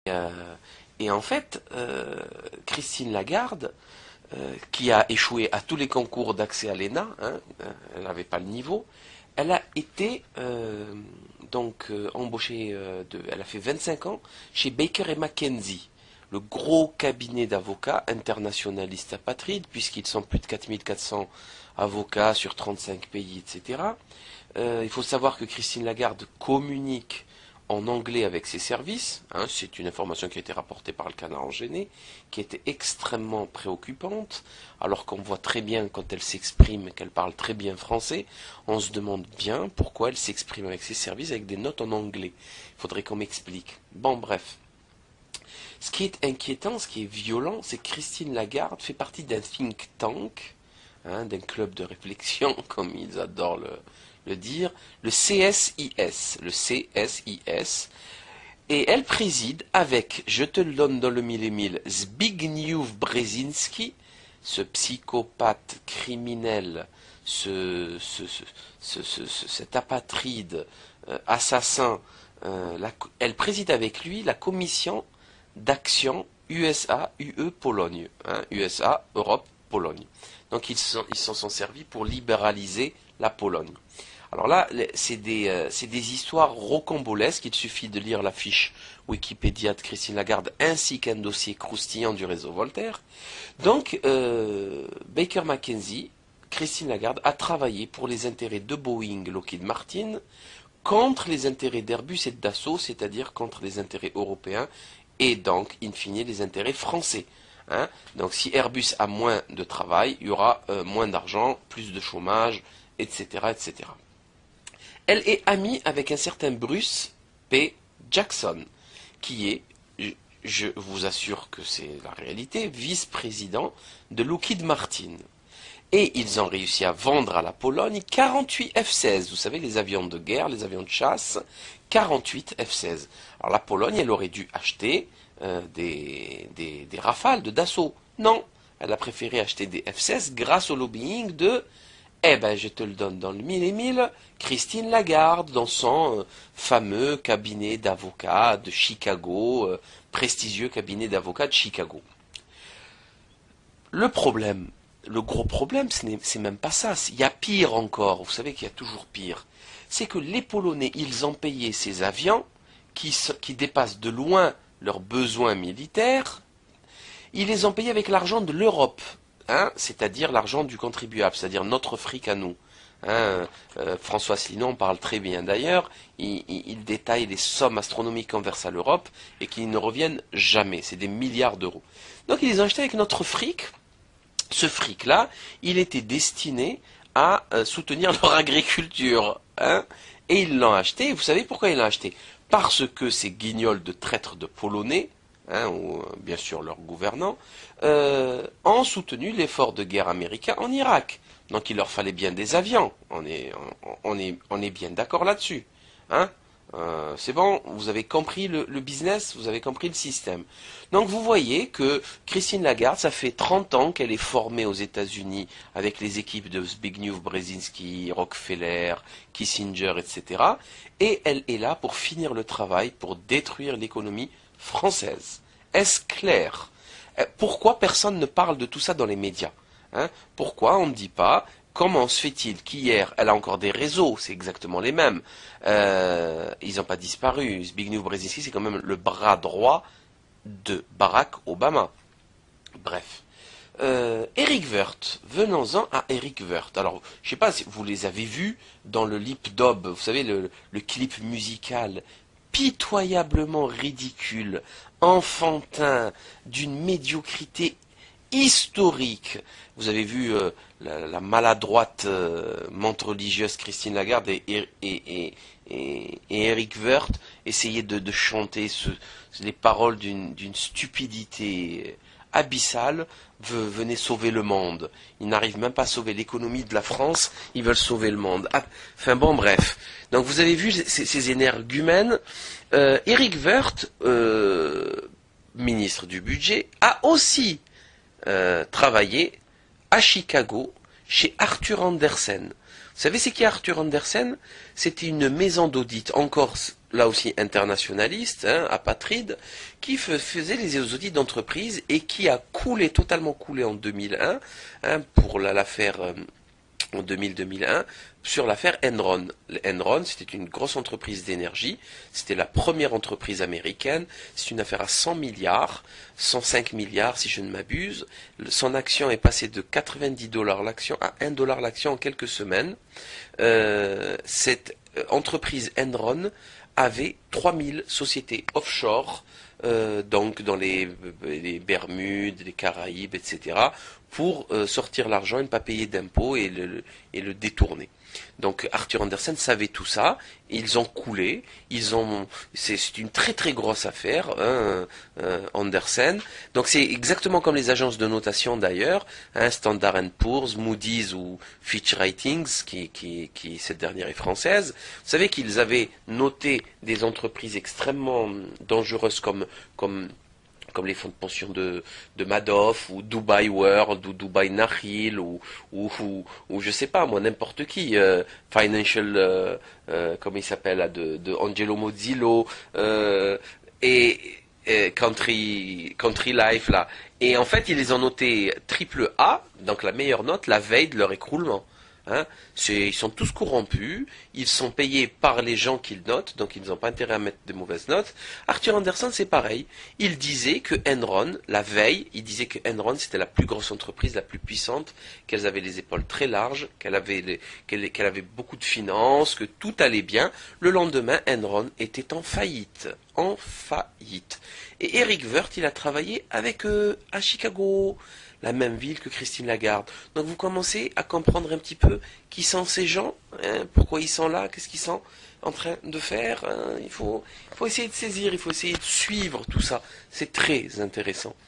Euh, et en fait, Christine Lagarde, qui a échoué à tous les concours d'accès à l'ENA, hein, elle n'avait pas le niveau, elle a été embauchée, elle a fait 25 ans chez Baker et McKenzie, le gros cabinet d'avocats internationalistes apatrides, puisqu'ils sont plus de 4400 avocats sur 35 pays, etc. Il faut savoir que Christine Lagarde communique en anglais avec ses services. Hein, c'est une information qui a été rapportée par le Canard enchaîné, qui était extrêmement préoccupante, alors qu'on voit très bien quand elle s'exprime qu'elle parle très bien français. On se demande bien pourquoi elle s'exprime avec ses services avec des notes en anglais. Il faudrait qu'on m'explique. Bon, bref. Ce qui est inquiétant, ce qui est violent, c'est que Christine Lagarde fait partie d'un think tank, hein, d'un club de réflexion, comme ils adorent le dire, le CSIS, et elle préside avec, je te le donne dans le mille et mille, Zbigniew Brzezinski, ce psychopathe criminel, cet apatride, assassin, elle préside avec lui la commission d'action USA-UE Pologne, hein, USA, Europe, Pologne. Donc ils s'en sont servis pour libéraliser la Pologne. Alors là, c'est des histoires rocambolesques. Il suffit de lire la fiche Wikipédia de Christine Lagarde ainsi qu'un dossier croustillant du réseau Voltaire. Donc, Baker McKenzie, Christine Lagarde a travaillé pour les intérêts de Boeing, Lockheed Martin, contre les intérêts d'Airbus et de Dassault, c'est-à-dire contre les intérêts européens et donc, in fine, les intérêts français. Hein. Donc, si Airbus a moins de travail, il y aura moins d'argent, plus de chômage, etc., etc. Elle est amie avec un certain Bruce P. Jackson, qui est, je vous assure que c'est la réalité, vice-président de Lockheed Martin. Et ils ont réussi à vendre à la Pologne 48 F-16. Vous savez, les avions de guerre, les avions de chasse, 48 F-16. Alors la Pologne, elle aurait dû acheter des Rafales de Dassault. Non, elle a préféré acheter des F-16 grâce au lobbying de, eh ben je te le donne dans le mille et mille, Christine Lagarde, dans son fameux cabinet d'avocats de Chicago, prestigieux cabinet d'avocats de Chicago. Le problème, le gros problème, c'est même pas ça. Il y a pire encore. Vous savez qu'il y a toujours pire. C'est que les Polonais, ils ont payé ces avions qui dépassent de loin leurs besoins militaires. Ils les ont payés avec l'argent de l'Europe, hein, c'est-à-dire l'argent du contribuable, c'est-à-dire notre fric à nous. Hein, François Asselineau en parle très bien d'ailleurs. Il détaille les sommes astronomiques qu'on verse à l'Europe et qui ne reviennent jamais. C'est des milliards d'euros. Donc ils les ont achetés avec notre fric. Ce fric-là, il était destiné à soutenir leur agriculture. Hein, et ils l'ont acheté. Vous savez pourquoi ils l'ont acheté? Parce que ces guignols de traîtres de Polonais, hein, ou bien sûr leurs gouvernants, ont soutenu l'effort de guerre américain en Irak. Donc il leur fallait bien des avions. On est bien d'accord là-dessus. Hein, c'est bon, vous avez compris le business, vous avez compris le système. Donc vous voyez que Christine Lagarde, ça fait 30 ans qu'elle est formée aux États-Unis avec les équipes de Zbigniew Brzezinski, Rockefeller, Kissinger, etc. Et elle est là pour finir le travail, pour détruire l'économie française. Est-ce clair? Pourquoi personne ne parle de tout ça dans les médias? Hein, pourquoi on ne dit pas comment se fait-il qu'hier, elle a encore des réseaux, c'est exactement les mêmes, ils n'ont pas disparu. Zbigniew Brzezinski, c'est quand même le bras droit de Barack Obama. Bref. Eric Woerth, venons-en à Eric Woerth. Alors, je ne sais pas si vous les avez vus dans le Lip Dub, vous savez, le clip musical pitoyablement ridicule, enfantin, d'une médiocrité historique. Vous avez vu la maladroite menthe religieuse Christine Lagarde et Eric Woerth essayer de chanter les paroles d'une stupidité abyssale. Venez sauver le monde. Ils n'arrivent même pas à sauver l'économie de la France, ils veulent sauver le monde. Ah, enfin bon, bref. Donc vous avez vu ces énergumènes. Eric Woerth, ministre du budget, a aussi travaillé à Chicago chez Arthur Andersen. Vous savez c'est qui Arthur Andersen? C'était une maison d'audit encore là aussi internationaliste, hein, apatride, qui faisait les audits d'entreprise et qui a coulé, totalement coulé en 2001, hein, pour l'affaire en 2000-2001, sur l'affaire Enron. Enron, c'était une grosse entreprise d'énergie, c'était la première entreprise américaine, c'est une affaire à 100 milliards, 105 milliards si je ne m'abuse. Son action est passée de 90 $ l'action à 1 $ l'action en quelques semaines. Cette entreprise Enron avait 3000 sociétés offshore, donc dans les Bermudes, les Caraïbes, etc., pour sortir l'argent et ne pas payer d'impôts et le détourner. Donc Arthur Andersen savait tout ça, ils ont coulé, c'est une très très grosse affaire, hein, Andersen. Donc c'est exactement comme les agences de notation d'ailleurs, hein, Standard & Poor's, Moody's ou Fitch Ratings, qui cette dernière est française. Vous savez qu'ils avaient noté des entreprises extrêmement dangereuses comme les fonds de pension de Madoff, ou Dubai World, ou Dubai Nahil, ou je sais pas moi, n'importe qui, Financial, comment il s'appelle, là, de Angelo Mozillo, et Country Life, là. Et en fait, ils les ont notés triple A, donc la meilleure note, la veille de leur écroulement. Hein, ils sont tous corrompus, ils sont payés par les gens qu'ils notent, donc ils n'ont pas intérêt à mettre de mauvaises notes. Arthur Andersen, c'est pareil. Il disait que Enron, la veille, il disait que Enron c'était la plus grosse entreprise, la plus puissante, qu'elles avaient les épaules très larges, qu'elle avait beaucoup de finances, que tout allait bien. Le lendemain, Enron était en faillite. En faillite. Et Eric Wirth, il a travaillé avec eux à Chicago, la même ville que Christine Lagarde. Donc vous commencez à comprendre un petit peu qui sont ces gens, hein, pourquoi ils sont là, qu'est-ce qu'ils sont en train de faire. Hein. Il faut essayer de saisir, il faut essayer de suivre tout ça. C'est très intéressant.